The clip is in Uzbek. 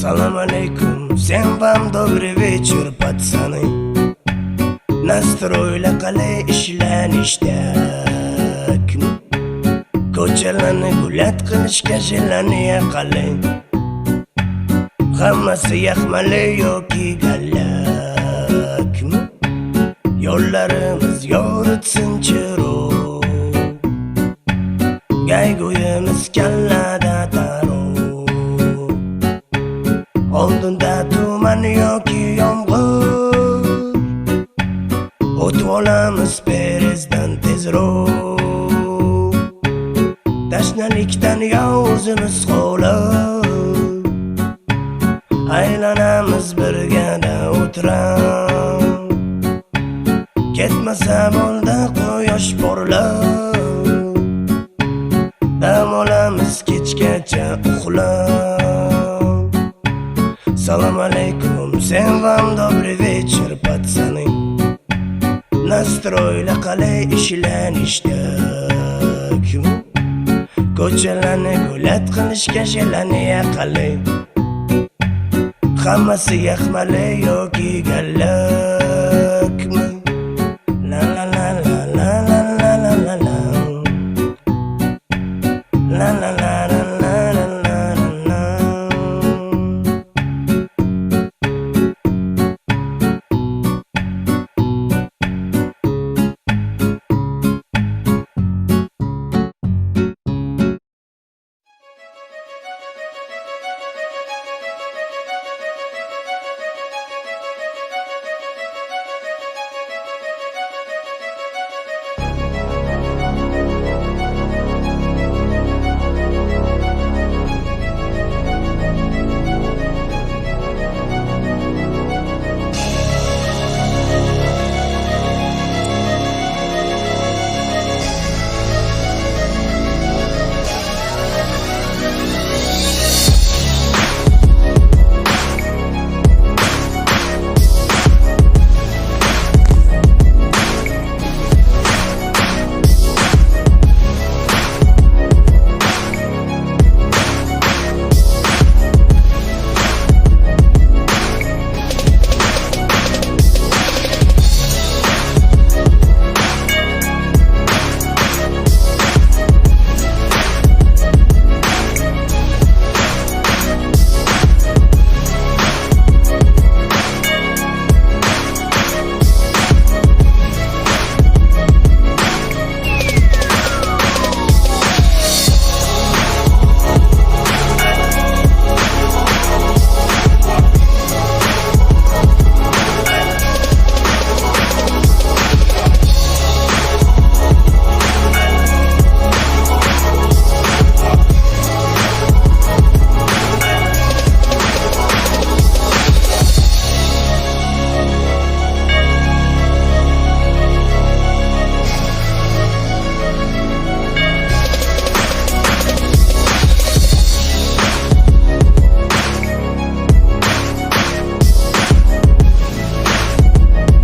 Салам алейкум, всем вам добрый вечер, пацаны. Настройla qalay ishlanishdak, ko'chalarni gulat qilishga jilaniya qalay. Hammasi yaxmali yoki gallak, yo'llarimiz yoritsin chiroq, gayguyimiz kallada taro. Oldinda tuman yoki yomg'ir, o'tib olamiz perezdan tezroq. Tashnalikdan o'zimiz qolib, aylanamiz birgada o'tirib. Ketmasa bo'ldi quyosh porlab, dam olamiz kechgacha uxlab. Салам алейкум, всем вам добрый вечер, пацаны. Настройla qalay ishlanishdak, ko'chalarni gulat qilishga jilaniya qalay. Hammasi yaxmali yoki gallak,